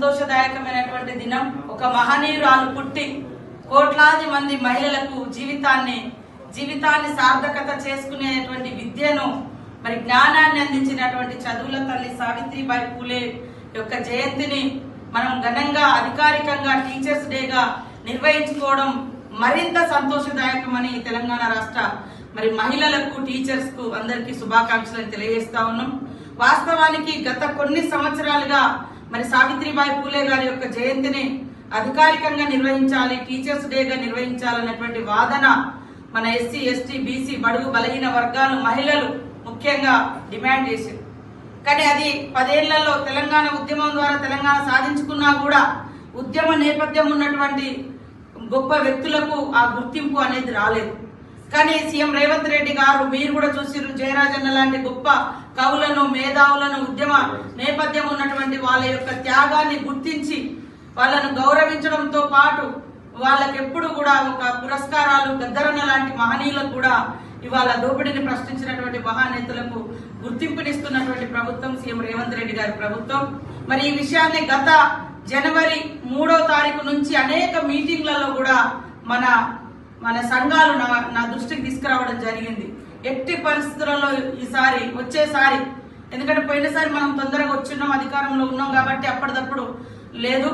సంతోషదాయకమైనటువంటి దినం. ఒక మహనీయురాలు పుట్టి కోట్లాది మంది మహిళలకు జీవితాన్ని సార్థకత చేసుకునేటువంటి విద్యను మరి జ్ఞానాన్ని అందించినటువంటి చదువుల తల్లి సావిత్రిబాయి పూలే యొక్క జయంతిని మనం ఘనంగా అధికారికంగా టీచర్స్ డేగా నిర్వహించుకోవడం మరింత సంతోషదాయకమని తెలంగాణ రాష్ట్ర మరి మహిళలకు టీచర్స్ కు అందరికీ శుభాకాంక్షలు తెలియజేస్తా ఉన్నాం. వాస్తవానికి గత కొన్ని సంవత్సరాలుగా మరి సావిత్రిబాయి పూలే గారి యొక్క జయంతిని అధికారికంగా నిర్వహించాలి, టీచర్స్ డేగా నిర్వహించాలన్నటువంటి వాదన మన ఎస్సీ ఎస్టీ బీసీ బడుగు బలహీన వర్గాలు మహిళలు ముఖ్యంగా డిమాండ్ చేశారు. కానీ అది 10 ఏళ్లలో తెలంగాణ ఉద్యమం ద్వారా తెలంగాణ సాధించుకున్నా కూడా ఉద్యమ నేపథ్యం ఉన్నటువంటి గొప్ప వ్యక్తులకు ఆ గుర్తింపు అనేది రాలేదు. కానీ సీఎం రేవంత్ రెడ్డి గారు, మీరు కూడా చూసిరు, జయరాజన్న లాంటి గొప్ప కవులను మేధావులను ఉద్యమ నేపథ్యం ఉన్నటువంటి వాళ్ళ యొక్క త్యాగాన్ని గుర్తించి వాళ్ళను గౌరవించడంతో పాటు వాళ్ళకి ఎప్పుడు కూడా ఒక పురస్కారాలు, గద్దరన్న లాంటి మహనీయులకు కూడా ఇవాళ దోపిడీని ప్రశ్నించినటువంటి మహానేతలకు గుర్తింపునిస్తున్నటువంటి ప్రభుత్వం సీఎం రేవంత్ రెడ్డి గారి ప్రభుత్వం. మరి ఈ విషయాన్ని గత జనవరి 3వ తారీఖు నుంచి అనేక మీటింగ్లలో కూడా మన సంఘాలు నా దృష్టికి తీసుకురావడం జరిగింది. ఎట్టి పరిస్థితులలో వచ్చేసారి ఎందుకంటే పోయినసారి మనం తొందరగా వచ్చిన్నాం, అధికారంలో ఉన్నాం కాబట్టి అప్పటిదప్పుడు లేదు,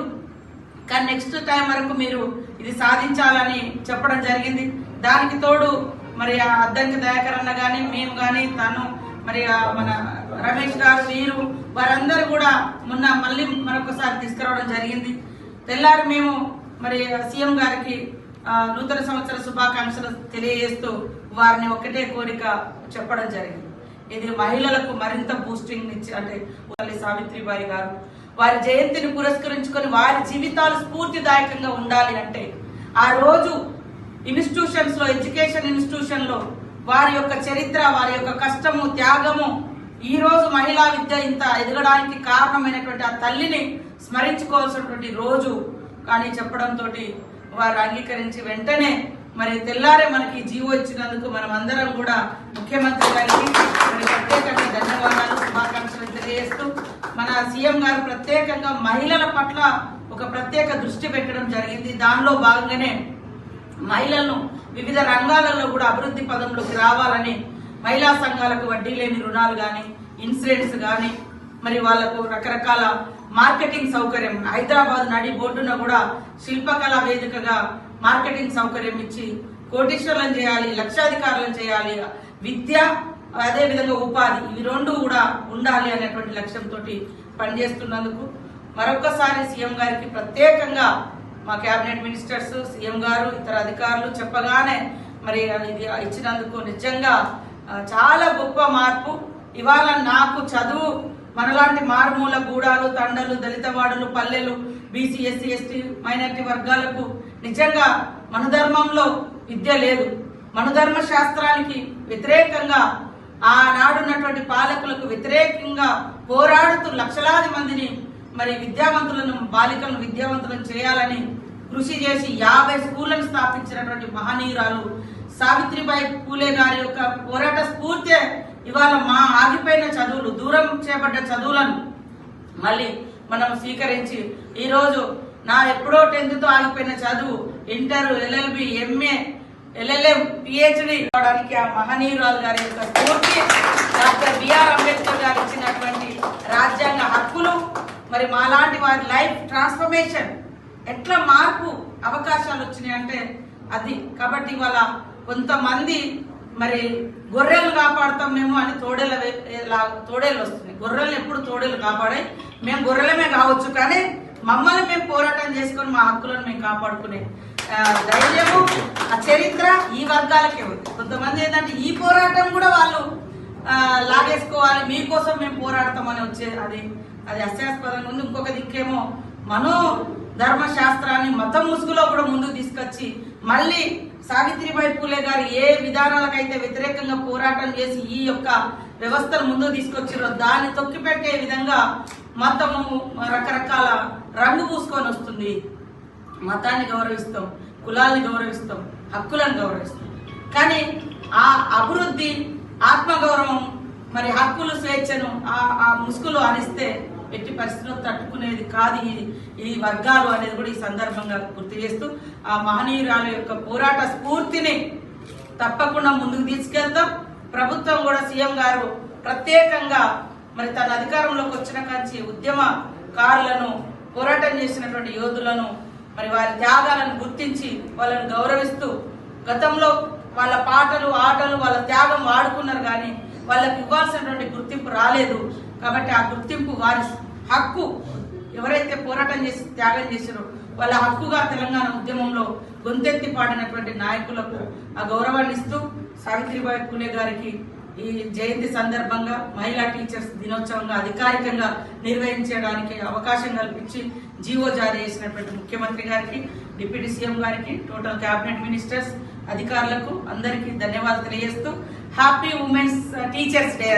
కానీ నెక్స్ట్ టైం వరకు మీరు ఇది సాధించాలని చెప్పడం జరిగింది. దానికి తోడు మరి అద్దంకి దయాకర్ అన్న గాని, మేము గాని, తను మరి మన రమేష్ గారు, వీరు వారందరూ కూడా మొన్న మళ్ళీ మరొకసారి తీసుకురావడం జరిగింది. తెల్లారి మేము మరి సీఎం గారికి నూతన సంవత్సర శుభాకాంక్షలు తెలియజేస్తూ వారిని ఒకటే కోరిక చెప్పడం జరిగింది. ఇది మహిళలకు మరింత బూస్టింగ్ ఇచ్చి, అంటే సావిత్రిబాయి గారు వారి జయంతిని పురస్కరించుకొని వారి జీవితాలు స్ఫూర్తిదాయకంగా ఉండాలి అంటే ఆ రోజు ఇన్స్టిట్యూషన్స్ లో, ఎడ్యుకేషన్ ఇన్స్టిట్యూషన్ లో వారి యొక్క చరిత్ర, వారి యొక్క కష్టము, త్యాగము, ఈ రోజు మహిళా విద్య ఇంత ఎదగడానికి కారణమైనటువంటి ఆ తల్లిని స్మరించుకోవాల్సినటువంటి రోజు కానీ చెప్పడంతో వారు అంగీకరించి వెంటనే మరి తెల్లారే మనకి జీవో ఇచ్చినందుకు మనం అందరం కూడా ముఖ్యమంత్రి గారికి ప్రత్యేకంగా ధన్యవాదాలు, శుభాకాంక్షలు తెలియజేస్తూ మన సీఎం గారు ప్రత్యేకంగా మహిళల పట్ల ఒక ప్రత్యేక దృష్టి పెట్టడం జరిగింది. దానిలో భాగంగానే మహిళలను వివిధ రంగాలలో కూడా అభివృద్ధి పదంలోకి రావాలని మహిళా సంఘాలకు వడ్డీ లేని రుణాలు గాని, ఇన్సూరెన్స్ గాని, మరి వాళ్లకు రకరకాల మార్కెటింగ్ సౌకర్యం, హైదరాబాద్ నడి బోర్డున కూడా శిల్పకళా వేదికగా మార్కెటింగ్ సౌకర్యం ఇచ్చి కోటీశ్వరులను చేయాలి, లక్షాధికారులను చేయాలి, విద్య అదే విధంగా ఉపాధి, ఇవి రెండు కూడా ఉండాలి అనేటువంటి లక్ష్యంతో పనిచేస్తున్నందుకు మరొకసారి సీఎం గారికి ప్రత్యేకంగా మా కేబినెట్ మినిస్టర్స్, సీఎం గారు, ఇతర అధికారులు చెప్పగానే మరి ఇది ఇచ్చినందుకు నిజంగా చాలా గొప్ప మార్పు. ఇవాళ నాకు చదువు మనలాంటి మారుమూల గూడాలు, తండలు, దళితవాడలు, పల్లెలు, బీసీ ఎస్సీ ఎస్టీ మైనారిటీ వర్గాలకు నిజంగా మనుధర్మంలో విద్య లేదు. మనుధర్మ శాస్త్రానికి వ్యతిరేకంగా ఆనాడున్నటువంటి పాలకులకు వ్యతిరేకంగా పోరాడుతూ లక్షలాది మందిని మరి విద్యావంతులను, బాలికలను విద్యావంతులను చేయాలని కృషి చేసి 50 స్కూళ్లను స్థాపించినటువంటి మహనీయురాలు సావిత్రిబాయి పూలే గారి యొక్క పోరాట స్ఫూర్తి ఇవాళ మా ఆగిపోయిన చదువులు, దూరం చేయబడ్డ చదువులను మళ్ళీ మనం స్వీకరించి ఈరోజు నా ఎప్పుడో 10th తో ఆగిపోయిన చదువు inter, LLB, MA, LLM, PhD అవడానికి ఆ మహనీయురాలు గారి యొక్క స్ఫూర్తి, డాక్టర్ బిఆర్ అంబేద్కర్ గారు ఇచ్చినటువంటి రాజ్యాంగ హక్కులు, మరి మాలాంటి వారి లైఫ్ ట్రాన్స్ఫర్మేషన్, ఎట్లా మార్పు అవకాశాలు వచ్చినాయి అంటే అది. కాబట్టి ఇవాళ కొంతమంది మరి గొర్రెలు కాపాడుతాం మేము అని తోడేలు వస్తున్నాయి. గొర్రెలు ఎప్పుడు తోడేలు కాపాడాయి, మేము గొర్రెలమే కావచ్చు, కానీ మమ్మల్ని మేము పోరాటం చేసుకొని మా హక్కులను మేము కాపాడుకునే ధైర్యము, ఆ చరిత్ర ఈ వర్గాలకే ఉంది. కొంతమంది ఏంటంటే ఈ పోరాటం కూడా వాళ్ళు లాగేసుకోవాలి, మీకోసం మేము పోరాడతామని వచ్చే అది హాస్యాస్పదంగా ఉంది. ఇంకొక దిక్కేమో మనో ధర్మశాస్త్రాన్ని మతం ముసుగులో కూడా ముందుకు తీసుకొచ్చి మళ్ళీ సావిత్రిబాయి పూలే గారు ఏ విధానాలకైతే వ్యతిరేకంగా పోరాటం చేసి ఈ యొక్క వ్యవస్థను ముందుకు తీసుకొచ్చారో దాన్ని తొక్కిపెట్టే విధంగా మతము రకరకాల రంగు పూసుకొని వస్తుంది. మతాన్ని గౌరవిస్తాం, కులాల్ని గౌరవిస్తాం, హక్కులను గౌరవిస్తాం, కానీ ఆ అభివృద్ధి, ఆత్మగౌరవం, మరి హక్కులు, స్వేచ్ఛను ఆ ముసుగులో అనిస్తే ఎట్టి పరిస్థితుల్లో తట్టుకునేది కాదు ఈ వర్గాలు అనేది కూడా ఈ సందర్భంగా గుర్తు చేస్తూ ఆ మహనీయురాల యొక్క పోరాట స్ఫూర్తిని తప్పకుండా ముందుకు తీసుకెళ్తాం. ప్రభుత్వం కూడా సీఎం గారు ప్రత్యేకంగా మరి తన అధికారంలోకి వచ్చిన కాంచి ఉద్యమకారులను, పోరాటం చేసినటువంటి యోధులను, మరి వారి త్యాగాలను గుర్తించి వాళ్ళని గౌరవిస్తూ, గతంలో వాళ్ళ పాటలు, ఆటలు, వాళ్ళ త్యాగం వాడుకున్నారు కానీ వాళ్ళకి ఇవ్వాల్సినటువంటి గుర్తింపు రాలేదు. కాబట్టి ఆ గుర్తింపు వారి హక్కు, ఎవరైతే పోరాటం చేసి త్యాగం చేశారో వాళ్ళ హక్కుగా తెలంగాణ ఉద్యమంలో గొంతెత్తి పాడినటువంటి నాయకులకు ఆ గౌరవాన్ని ఇస్తూ సావిత్రిబాయి పూలే గారికి ఈ జయంతి సందర్భంగా మహిళా టీచర్స్ దినోత్సవంగా అధికారికంగా నిర్వహించడానికి అవకాశం కల్పించి జీవో జారీ చేసినటువంటి ముఖ్యమంత్రి గారికి, డిప్యూటీ సీఎం గారికి, టోటల్ క్యాబినెట్ మినిస్టర్స్, అధికారులకు అందరికీ ధన్యవాదాలు తెలియజేస్తూ హ్యాపీ ఉమెన్స్ టీచర్స్ డే.